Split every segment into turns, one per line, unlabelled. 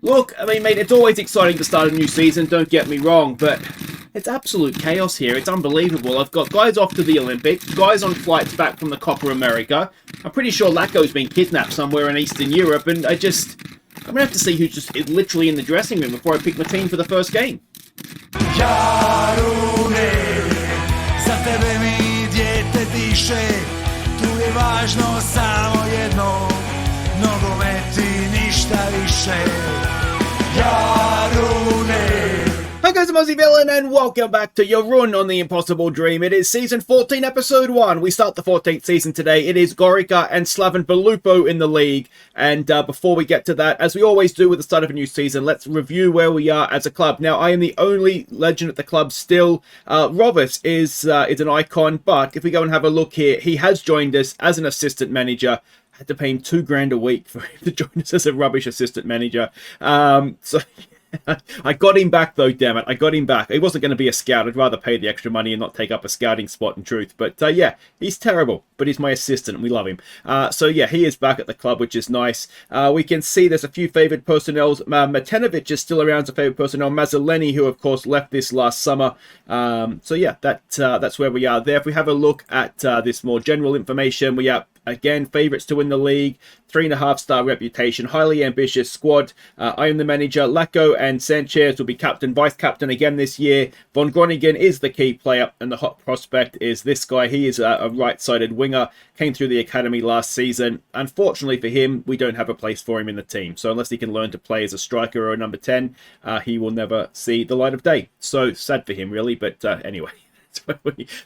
Look, I mean, mate, it's always exciting to start a new season, don't get me wrong, but it's absolute chaos here. It's unbelievable. I've got guys off to the Olympics, guys on flights back from the Copa America. I'm pretty sure Lacko's been kidnapped somewhere in Eastern Europe, and I'm going to have to see who's just literally in the dressing room before I pick my team for the first game.
Jarune, za tebe mi dijete diše, tu je važno samo jedno, nogomet i ništa više. Jarune.
Hi guys, I'm Aussie Villain and welcome back to your run on The Impossible Dream. It is Season 14, Episode 1. We start the 14th season today. It is Gorica and Slaven Belupo in the league. And before we get to that, as we always do with the start of a new season, let's review where we are as a club. Now, I am the only legend at the club still. Rovis is an icon, but if we go and have a look here, he has joined us as an assistant manager. I had to pay him $2,000 a week for him to join us as a rubbish assistant manager. I got him back though, damn it. I got him back. He wasn't going to be a scout. I'd rather pay the extra money and not take up a scouting spot in truth. But yeah, he's terrible, but he's my assistant and we love him. So yeah, he is back at the club, which is nice. We can see there's a few favoured personnel. Matenovic is still around as a favoured personnel. Mazzoleni, who of course left this last summer. So yeah, that's where we are there. If we have a look at this more general information, we are again favourites to win the league, 3.5-star reputation, highly ambitious squad. I am the manager. Lacko and Sanchez will be captain, vice-captain again this year. Von Groningen is the key player, and the hot prospect is this guy. He is a right-sided winger, came through the academy last season. Unfortunately for him, we don't have a place for him in the team. So unless he can learn to play as a striker or a number 10, he will never see the light of day. So sad for him, really, but anyway.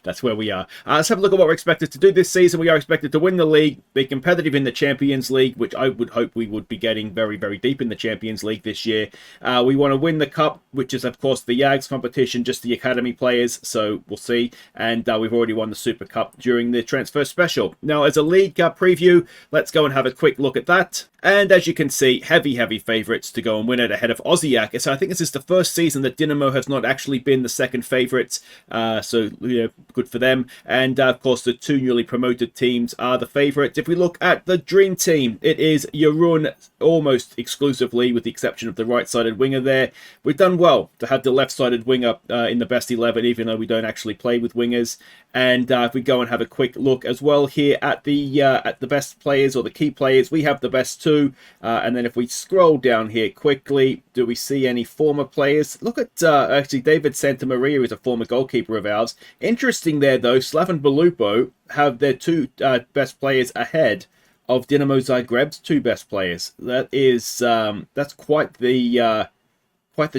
That's where we are. Let's have a look at what we're expected to do this season. We are expected to win the league, be competitive in the Champions League, which I would hope we would be getting very, very deep in the Champions League this year. We want to win the Cup, which is, of course, the Yags competition, just the academy players, so we'll see. And we've already won the Super Cup during the transfer special. Now, as a league preview, let's go and have a quick look at that. And as you can see, heavy favourites to go and win it ahead of Aussie. So I think this is the first season that Dinamo has not actually been the second favourites. So, you know, good for them. And, of course, the two newly promoted teams are the favourites. If we look at the dream team, it is Jarun almost exclusively, with the exception of the right-sided winger there. We've done well to have the left-sided winger in the best 11, even though we don't actually play with wingers. And if we go and have a quick look as well here at the best players or the key players, we have the best two. And then if we scroll down here quickly, do we see any former players? Look at actually David Santamaria is a former goalkeeper of ours. Interesting there though, Slaven Belupo have their two best players ahead of Dinamo Zagreb's two best players. That is that's quite the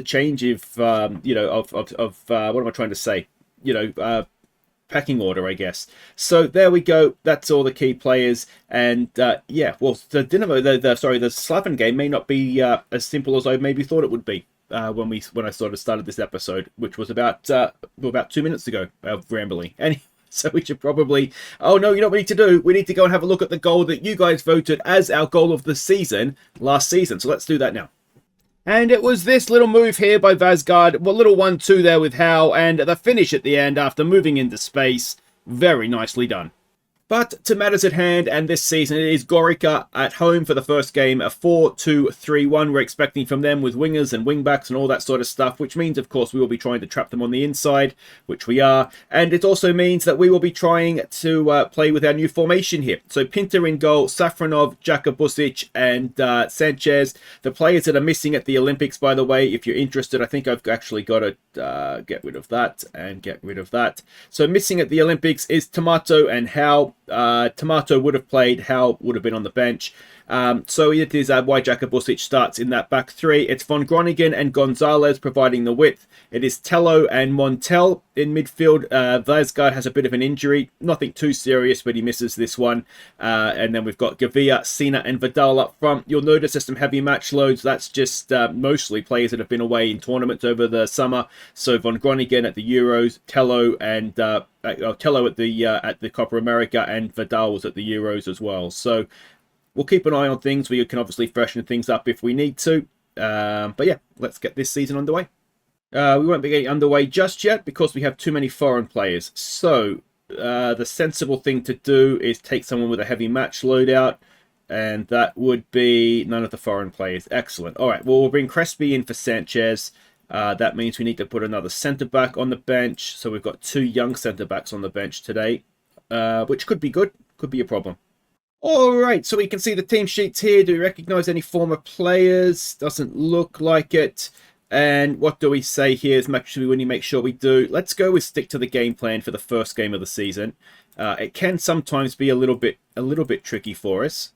change of you know of what am I trying to say? You know. Pecking order, I guess. So there we go. That's all the key players, and yeah. Well, the Dinamo, the Slaven game may not be as simple as I maybe thought it would be when I sort of started this episode, which was about 2 minutes ago of rambling. Anyway, so we should probably. Oh no, you know what we need to do? We need to go and have a look at the goal that you guys voted as our goal of the season last season. So let's do that now. And it was this little move here by Vazgard, well, little 1-2 there with Howe, and the finish at the end after moving into space. Very nicely done. But to matters at hand, and this season it is Gorica at home for the first game, a 4-2-3-1 we're expecting from them with wingers and wingbacks and all that sort of stuff, which means, of course, we will be trying to trap them on the inside, which we are. And it also means that we will be trying to play with our new formation here. So Pinter in goal, Safronov, Jakabusic and Sanchez. The players that are missing at the Olympics, by the way, if you're interested, I think I've actually got to get rid of that and get rid of that. So missing at the Olympics is Tomato and Howe. Tomato would have played, Howe would have been on the bench. So it is why Jakabusic starts in that back three. It's Von Groningen and Gonzalez providing the width. It is Tello and Montel in midfield. Vazgard has a bit of an injury. Nothing too serious, but he misses this one. And then we've got Gavia, Sina and Vidal up front. You'll notice there's some heavy match loads. That's just mostly players that have been away in tournaments over the summer. So Von Groningen at the Euros, Tello and Tello at the Copa America, and Vidal was at the Euros as well. So we'll keep an eye on things. We can obviously freshen things up if we need to. But yeah, let's get this season underway. We won't be getting underway just yet because we have too many foreign players. So the sensible thing to do is take someone with a heavy match loadout. And that would be none of the foreign players. Excellent. All right, well, we'll bring Crespi in for Sanchez. That means we need to put another centre-back on the bench. So we've got 2 young centre-backs on the bench today, which could be good. Could be a problem. All right, so we can see the team sheets here. Do we recognise any former players? Doesn't look like it. And what do we say here as much as we want to make sure we do? Let's go with stick to the game plan for the first game of the season. It can sometimes be a little bit tricky for us.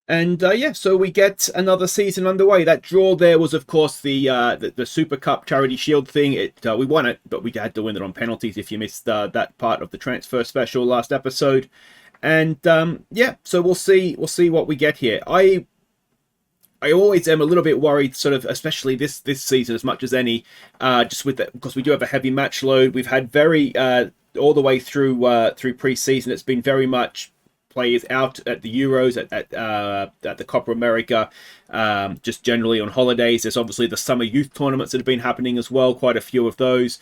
And yeah, so we get another season underway. That draw there was, of course, the Super Cup Charity Shield thing. We won it, but we had to win it on penalties if you missed that part of the transfer special last episode. And yeah, so we'll see what we get here. I always am a little bit worried, sort of, especially this season as much as any, just with that, because we do have a heavy match load. We've had very all the way through pre-season. It's been very much players out at the Euros, at the Copa America, just generally on holidays. There's obviously the summer youth tournaments that have been happening as well, quite a few of those.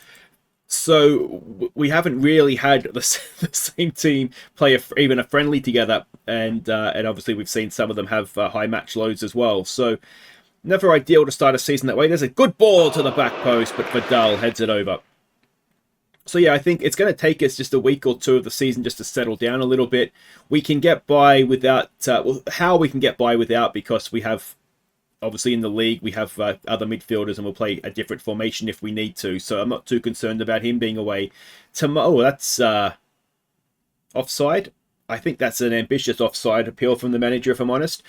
So we haven't really had the same team play even a friendly together, and obviously we've seen some of them have high match loads as well. So never ideal to start a season that way. There's a good ball to the back post, but Vidal heads it over. So yeah, I think it's going to take us just a week or two of the season just to settle down a little bit. We can get by without, how we can get by without, because we have, obviously in the league, we have other midfielders and we'll play a different formation if we need to. So I'm not too concerned about him being away tomorrow. Oh, that's offside. I think that's an ambitious offside appeal from the manager, if I'm honest.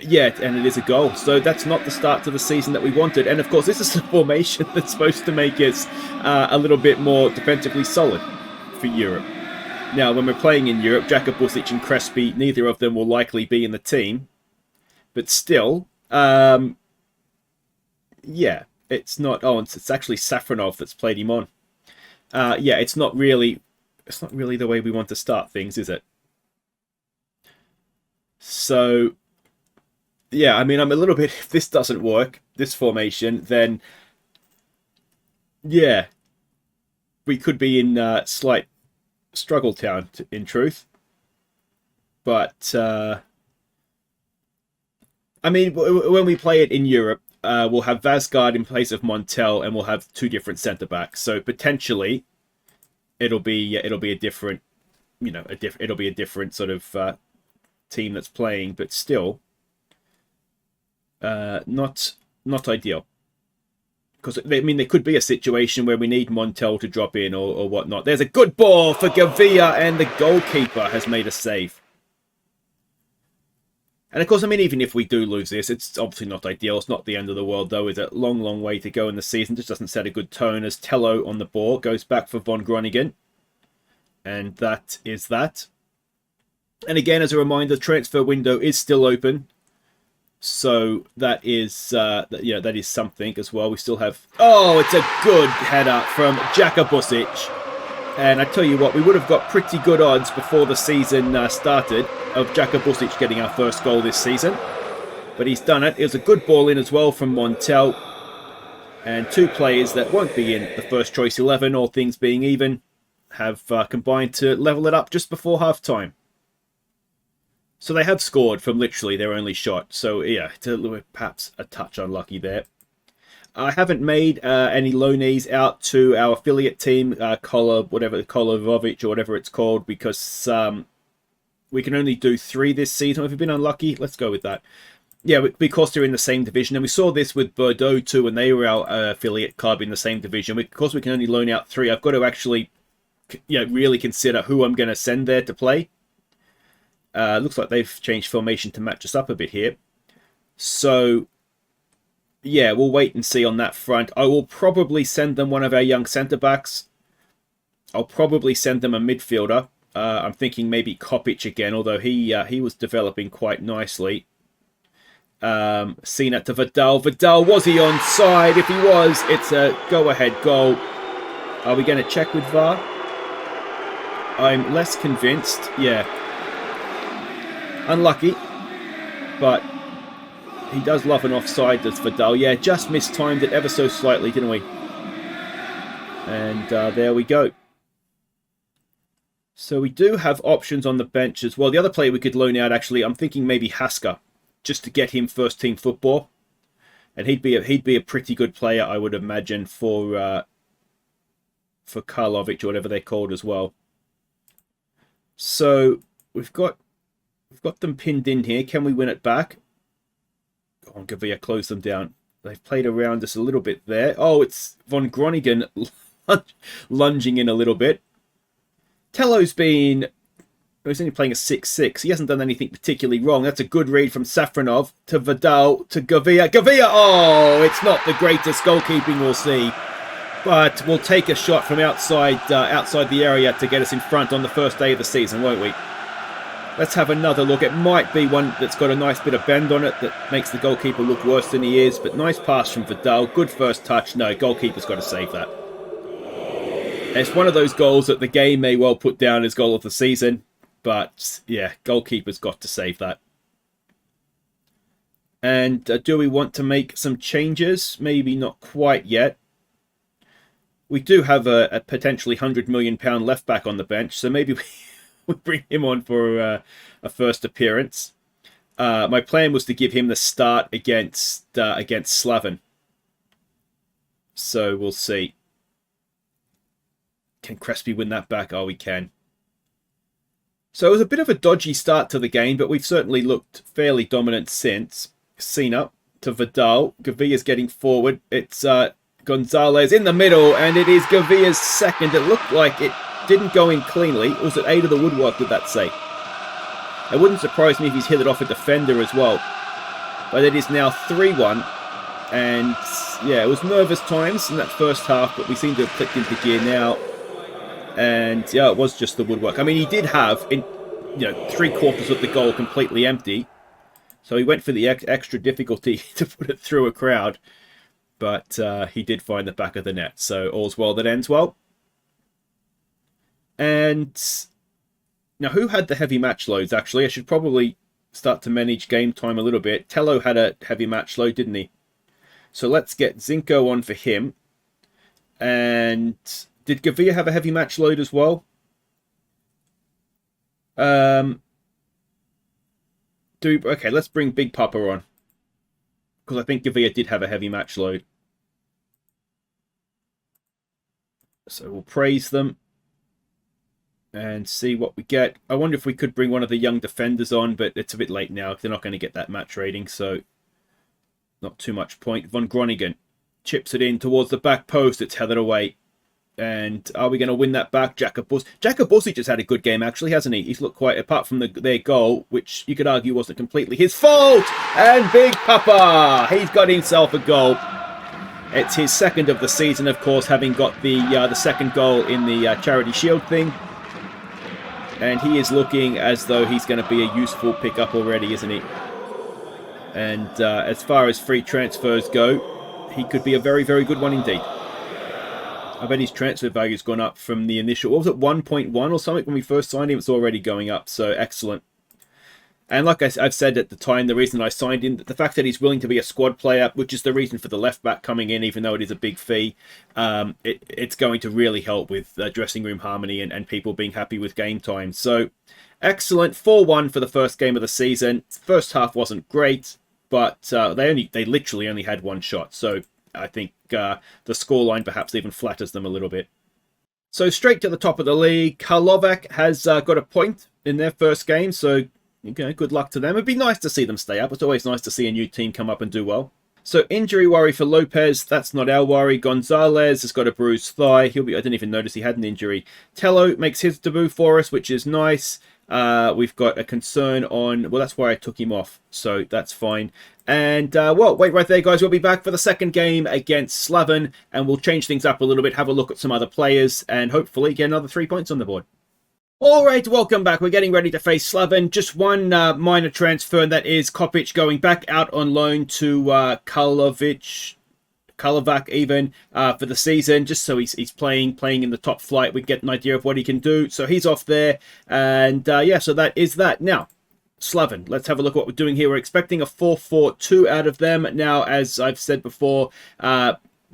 Yeah, and it is a goal. So that's not the start to the season that we wanted. And of course, this is the formation that's supposed to make us a little bit more defensively solid for Europe. Now, when we're playing in Europe, Busic and Crespi, neither of them will likely be in the team. But still, yeah, it's not. Oh, it's actually Safronov that's played him on. Yeah, it's not really the way we want to start things, is it? So yeah, I mean, I'm a little bit, if this doesn't work, this formation, then yeah, we could be in slight struggle town, in truth. But I mean, when we play it in Europe, we'll have Vasgard in place of Montel, and we'll have 2 different centre backs. So potentially, it'll be a different, it'll be a different sort of team that's playing, but still. Not ideal, because I mean there could be a situation where we need Montel to drop in or whatnot. There's a good ball for Gavia, and the goalkeeper has made a save. And of course, I mean, even if we do lose this, it's obviously not ideal. It's not the end of the world, though. It's a long way to go in the season. Just doesn't set a good tone as Tello on the ball goes back for Von Groningen, and that is that. And again, as a reminder, the transfer window is still open. So that is, that is something as well. We still have... Oh, it's a good header from Busic. And I tell you what, we would have got pretty good odds before the season started of Busic getting our first goal this season. But he's done it. It was a good ball in as well from Montel. And 2 players that won't be in the first choice 11, all things being even, have combined to level it up just before half-time. So they have scored from literally their only shot. So yeah, it's perhaps a touch unlucky there. I haven't made any loanees out to our affiliate team, Kolovovic or whatever it's called, because we can only do 3 this season. Have we been unlucky? Let's go with that. Yeah, because they're in the same division. And we saw this with Bordeaux too, when they were our affiliate club in the same division. Because we can only loan out 3, I've got to actually really consider who I'm going to send there to play. Looks like they've changed formation to match us up a bit here. So, yeah, we'll wait and see on that front. I will probably send them one of our young centre-backs. I'll probably send them a midfielder. I'm thinking maybe Kopic again, although he was developing quite nicely. Seen it to Vidal. Vidal, was he onside? If he was, it's a go-ahead goal. Are we going to check with VAR? I'm less convinced. Yeah. Unlucky, but he does love an offside, does Vidal. Yeah, just mistimed it ever so slightly, didn't we? And there we go. So we do have options on the bench as well. The other player we could loan out, actually, I'm thinking maybe Haska, just to get him first team football. And he'd be a pretty good player, I would imagine, for Karlovic or whatever they're called as well. So we've got them pinned in here. Can we win it back? Go on, Gavia, close them down. They've played around us a little bit there. Oh, it's von Groningen lunging in a little bit. Tello's he's only playing a 6-6. He hasn't done anything particularly wrong. That's a good read from Safronov to Vidal to Gavia. Gavia! Oh, it's not the greatest goalkeeping we'll see. But we'll take a shot from outside the area to get us in front on the first day of the season, won't we? Let's have another look. It might be one that's got a nice bit of bend on it that makes the goalkeeper look worse than he is. But nice pass from Vidal. Good first touch. No, goalkeeper's got to save that. It's one of those goals that the game may well put down as goal of the season. But, yeah, goalkeeper's got to save that. And do we want to make some changes? Maybe not quite yet. We do have a potentially £100 million left back on the bench. So maybe we bring him on for a first appearance. My plan was to give him the start against Slaven. So we'll see. Can Crespi win that back? Oh, we can. So it was a bit of a dodgy start to the game, but we've certainly looked fairly dominant since. Sina to Vidal. Gavia's getting forward. It's Gonzalez in the middle, and it is Gavia's second. It looked like it didn't go in cleanly. It was at 8 of the woodwork, did that say? It wouldn't surprise me if he's hit it off a defender as well. But it is now 3-1. And yeah, it was nervous times in that first half, but we seem to have clicked into gear now. And yeah, it was just the woodwork. I mean, he did have, 3/4 of the goal completely empty. So he went for the extra difficulty to put it through a crowd. But he did find the back of the net. So all's well that ends well. And now, who had the heavy match loads, actually? I should probably start to manage game time a little bit. Tello had a heavy match load, didn't he? So let's get Zinko on for him. And did Gavia have a heavy match load as well? Okay, let's bring Big Papa on. Because I think Gavia did have a heavy match load. So we'll praise them. And see what we get. I wonder if we could bring one of the young defenders on, but it's a bit late now. They're not going to get that match rating, so not too much point. Von Groningen chips it in towards the back post. It's headed away. And are we going to win that back? Jakabusic just had a good game, actually, hasn't he? He's looked quite, apart from their goal, which you could argue wasn't completely his fault. And Big Papa, he's got himself a goal. It's his second of the season, of course, having got the second goal in the Charity Shield thing. And he is looking as though he's going to be a useful pickup already, isn't he? And as far as free transfers go, he could be a very, very good one indeed. I bet his transfer value's gone up from the initial, what was it, 1.1 or something when we first signed him? It's already going up, so excellent. And like I've said at the time, the reason I signed him, the fact that he's willing to be a squad player, which is the reason for the left back coming in, even though it is a big fee, it's going to really help with dressing room harmony and people being happy with game time. So excellent, 4-1 for the first game of the season. First half wasn't great, but they literally only had one shot. So I think the scoreline perhaps even flatters them a little bit. So straight to the top of the league, Karlovac has got a point in their first game, so okay, good luck to them. It'd be nice to see them stay up. It's always nice to see a new team come up and do well. So injury worry for Lopez. That's not our worry. Gonzalez has got a bruised thigh. I didn't even notice he had an injury. Tello makes his debut for us, which is nice. We've got a concern on... Well, that's why I took him off. So that's fine. And, wait right there, guys. We'll be back for the second game against Slaven. And we'll change things up a little bit, have a look at some other players, and hopefully get another 3 points on the board. Alright, welcome back. We're getting ready to face Slaven. Just one minor transfer, and that is Kopic going back out on loan to Karlovac even for the season, just so he's playing in the top flight. We get an idea of what he can do. So he's off there, and yeah, so that is that. Now, Slaven, let's have a look at what we're doing here. We're expecting a 4-4-2 out of them. Now, as I've said before,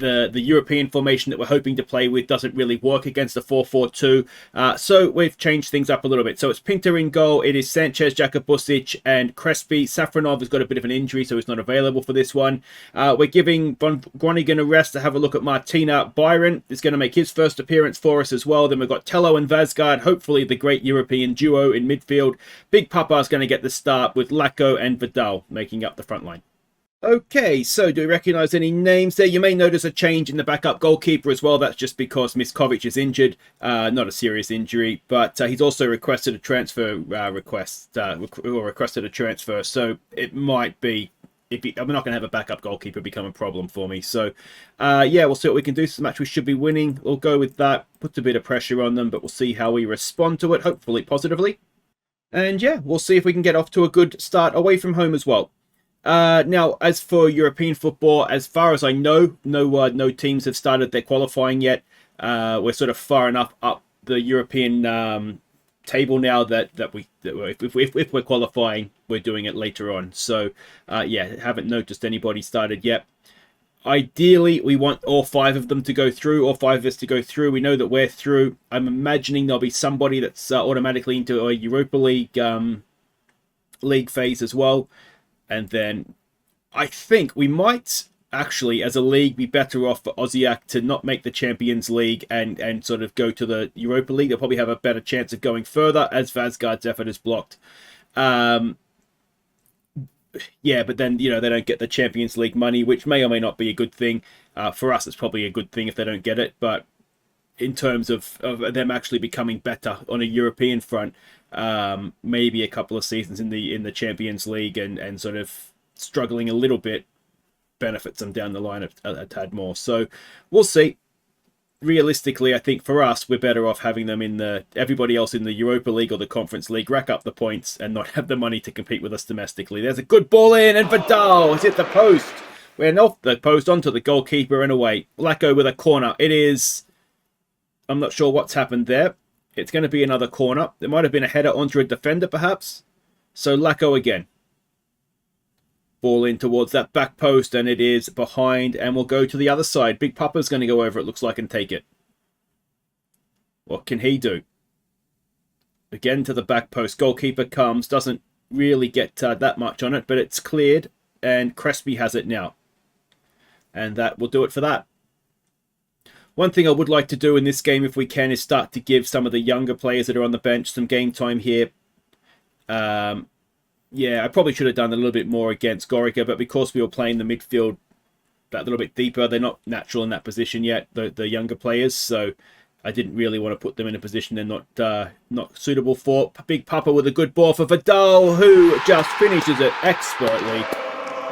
the European formation that we're hoping to play with doesn't really work against the 4-4-2. So we've changed things up a little bit. So it's Pinter in goal. It is Sanchez, Jakubusic, and Crespi. Safronov has got a bit of an injury, so he's not available for this one. We're giving Von Groningen a rest to have a look at Martina. Byron is going to make his first appearance for us as well. Then we've got Tello and Vasgard, hopefully the great European duo in midfield. Big Papa is going to get the start with Lacko and Vidal making up the front line. Okay, so do we recognise any names there? You may notice a change in the backup goalkeeper as well. That's just because Miskovic is injured. Not a serious injury, but he's also requested a transfer requested a transfer. So it might be, I'm not going to have a backup goalkeeper become a problem for me. So yeah, we'll see what we can do. This match we should be winning. We'll go with that. Puts a bit of pressure on them, but we'll see how we respond to it, hopefully positively. And yeah, we'll see if we can get off to a good start away from home as well. Now, as for European football, as far as I know, no teams have started their qualifying yet. We're sort of far enough up the European table now that if we're qualifying, we're doing it later on. So, yeah, haven't noticed anybody started yet. Ideally, we want all 5 of them to go through, all 5 of us to go through. We know that we're through. I'm imagining there'll be somebody that's automatically into a Europa League league phase as well. And then I think we might actually, as a league, be better off for Osijek to not make the Champions League and sort of go to the Europa League. They'll probably have a better chance of going further as Vasgard's effort is blocked. Yeah, but then, you know, they don't get the Champions League money, which may or may not be a good thing. For us, it's probably a good thing if they don't get it. But in terms of them actually becoming better on a European front, maybe a couple of seasons in the Champions League and sort of struggling a little bit benefits them down the line a tad more. So we'll see. Realistically, I think for us, we're better off having them in everybody else in the Europa League or the Conference League rack up the points and not have the money to compete with us domestically. There's a good ball in, and Vidal has hit the post. We're off the post onto the goalkeeper and away. Lacko with a corner. It is. I'm not sure what's happened there. It's going to be another corner. There might have been a header onto a defender, perhaps. So Lacko again. Ball in towards that back post, and it is behind, and we'll go to the other side. Big Papa's going to go over, it looks like, and take it. What can he do? Again to the back post. Goalkeeper comes, doesn't really get that much on it, but it's cleared, and Crespi has it now. And that will do it for that. One thing I would like to do in this game, if we can, is start to give some of the younger players that are on the bench some game time here. Yeah, I probably should have done a little bit more against Gorica, but because we were playing the midfield that little bit deeper, they're not natural in that position yet, the younger players, so I didn't really want to put them in a position they're not suitable for. Big Papa with a good ball for Vidal, who just finishes it expertly.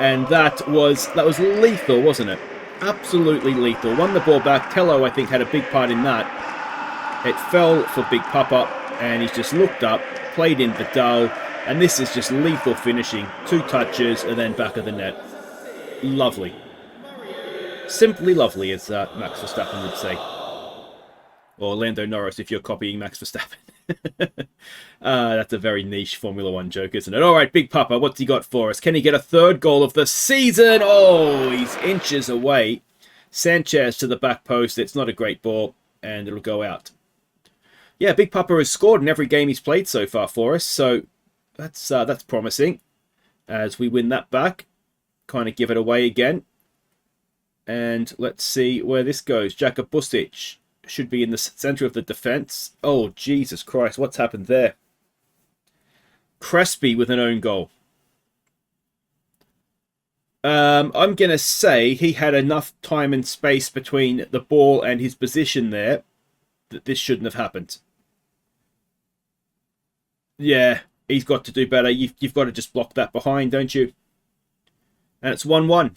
And that was lethal, wasn't it? Absolutely lethal. Won the ball back. Tello, I think, had a big part in that. It fell for Big Papa, and he's just looked up, played in Vidal, and this is just lethal finishing. 2 touches, and then back of the net. Lovely. Simply lovely, as Max Verstappen would say. Or Lando Norris, if you're copying Max Verstappen. That's a very niche Formula 1 joke, isn't it? All right, Big Papa, what's he got for us? Can he get a 3rd goal of the season? Oh, he's inches away. Sanchez to the back post. It's not a great ball, and it'll go out. Yeah, Big Papa has scored in every game he's played so far for us, so that's promising. As we win that back, kind of give it away again. And let's see where this goes. Jakubusic should be in the center of the defense. Oh, Jesus Christ, what's happened there? Crespi with an own goal. I'm going to say he had enough time and space between the ball and his position there that this shouldn't have happened. Yeah, he's got to do better. You've got to just block that behind, don't you? And it's 1-1.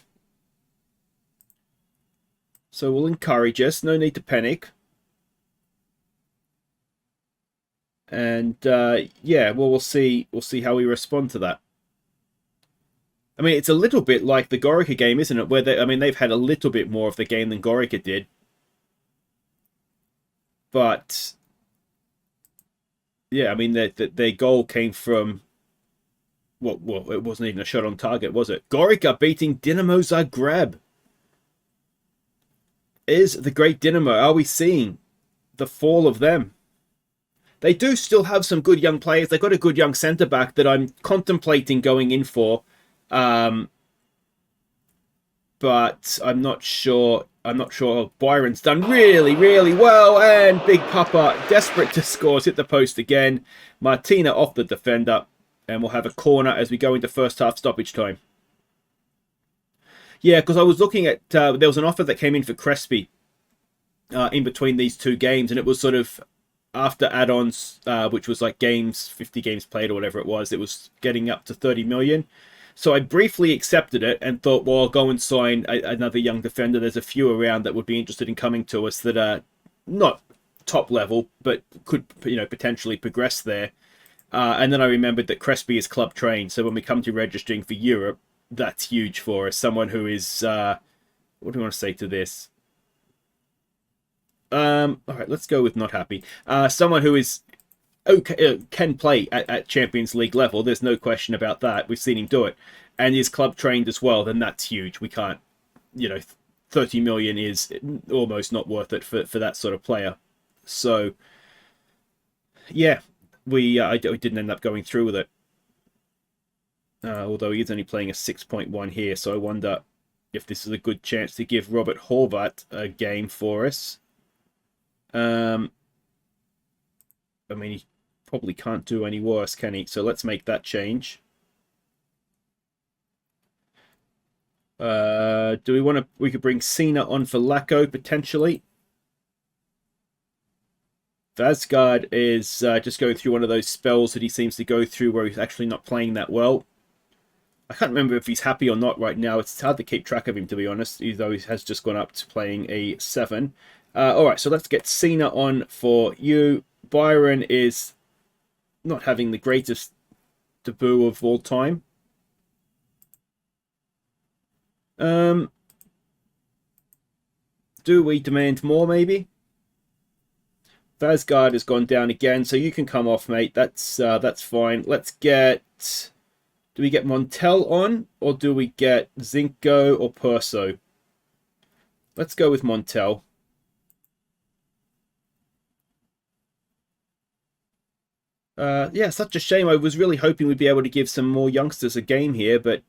So we'll encourage us. No need to panic. And yeah, well, we'll see how we respond to that. I mean, it's a little bit like the Gorica game, isn't it? Where they've had a little bit more of the game than Gorica did. But yeah, I mean, their goal came from well, it wasn't even a shot on target, was it? Gorica beating Dinamo Zagreb. is the great Dynamo. Are we seeing the fall of them? They do still have some good young players. They've got a good young centre-back that I'm contemplating going in for. But I'm not sure. Byron's done really, really well. And Big Papa, desperate to score, has hit the post again. Martina off the defender. And we'll have a corner as we go into first half stoppage time. Yeah, because I was looking at... there was an offer that came in for Crespi in between these two games. And it was sort of... after add-ons, which was like 50 games played or whatever it was getting up to 30 million. So I briefly accepted it and thought, well, I'll go and sign another young defender. There's a few around that would be interested in coming to us that are not top level, but could, potentially progress there. And then I remembered that Crespi is club trained. So when we come to registering for Europe, that's huge for us. Someone who is, what do you want to say to this? All right, let's go with not happy. Someone who is okay, can play at Champions League level. There's no question about that. We've seen him do it, and is club trained as well. Then that's huge. We can't, 30 million is almost not worth it for that sort of player. So, yeah, I didn't end up going through with it. Although he is only playing a 6.1 here, so I wonder if this is a good chance to give Robert Horvat a game for us. I mean, he probably can't do any worse, can he? So let's make that change. Do we want to... we could bring Cena on for Lacko, potentially. Vasgard is just going through one of those spells that he seems to go through where he's actually not playing that well. I can't remember if he's happy or not right now. It's hard to keep track of him, to be honest, though he has just gone up to playing a 7. Alright, so let's get Cena on for you. Byron is not having the greatest debut of all time. Do we demand more, maybe? Vasgard has gone down again, so you can come off, mate. That's fine. Let's get... do we get Montel on, or do we get Zinco or Perso? Let's go with Montel. Yeah, such a shame. I was really hoping we'd be able to give some more youngsters a game here, but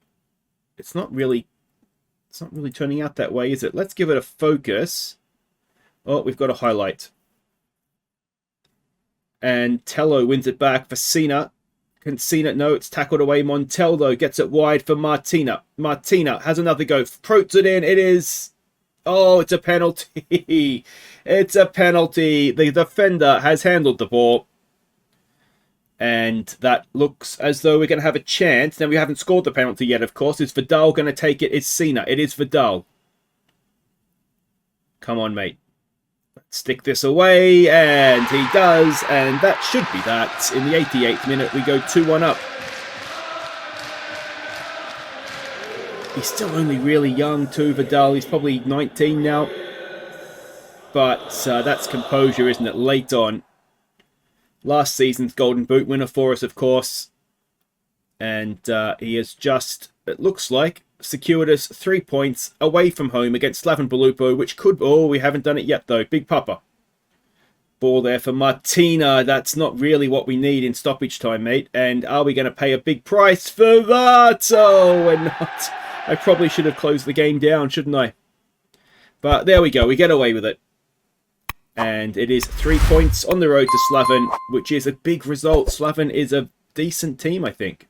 it's not really turning out that way, is it? Let's give it a focus. Oh, we've got a highlight. And Tello wins it back for Cena. Can Cena? No, it's tackled away. Montel, though, gets it wide for Martina. Martina has another go. Protes it in. It is... oh, it's a penalty. It's a penalty. The defender has handled the ball. And that looks as though we're going to have a chance. Now, we haven't scored the penalty yet, of course. Is Vidal going to take it? It's Cena. It is Vidal. Come on, mate. Let's stick this away. And he does. And that should be that. In the 88th minute, we go 2-1 up. He's still only really young, too, Vidal. He's probably 19 now. But that's composure, isn't it? Late on. Last season's Golden Boot winner for us, of course. And he has just, it looks like, secured us 3 points away from home against Slaven Belupo, which could... oh, we haven't done it yet, though. Big Papa. Ball there for Martina. That's not really what we need in stoppage time, mate. And are we going to pay a big price for that? Oh, we're not. I probably should have closed the game down, shouldn't I? But there we go. We get away with it. And it is 3 points on the road to Slaven, which is a big result. Slaven is a decent team, I think.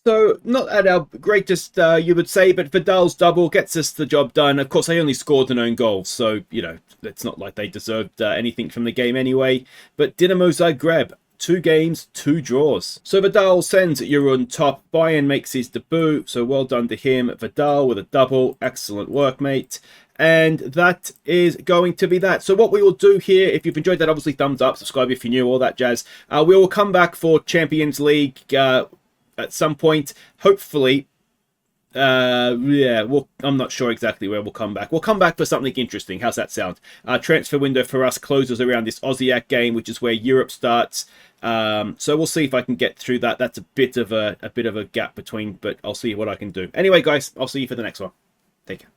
So, not at our greatest, you would say, but Vidal's double gets us the job done. Of course, they only scored an own goal, so, it's not like they deserved anything from the game anyway. But Dinamo Zagreb, 2 games, 2 draws. So Vidal sends Jarun top. Bayern makes his debut, so well done to him. Vidal with a double. Excellent work, mate. And that is going to be that. So what we will do here, if you've enjoyed that, obviously thumbs up, subscribe if you're new, all that jazz. We will come back for Champions League at some point. Hopefully, yeah, I'm not sure exactly where we'll come back. We'll come back for something interesting. How's that sound? Transfer window for us closes around this Aussie game, which is where Europe starts. So we'll see if I can get through that. That's a bit of a gap between, but I'll see what I can do. Anyway, guys, I'll see you for the next one. Take care.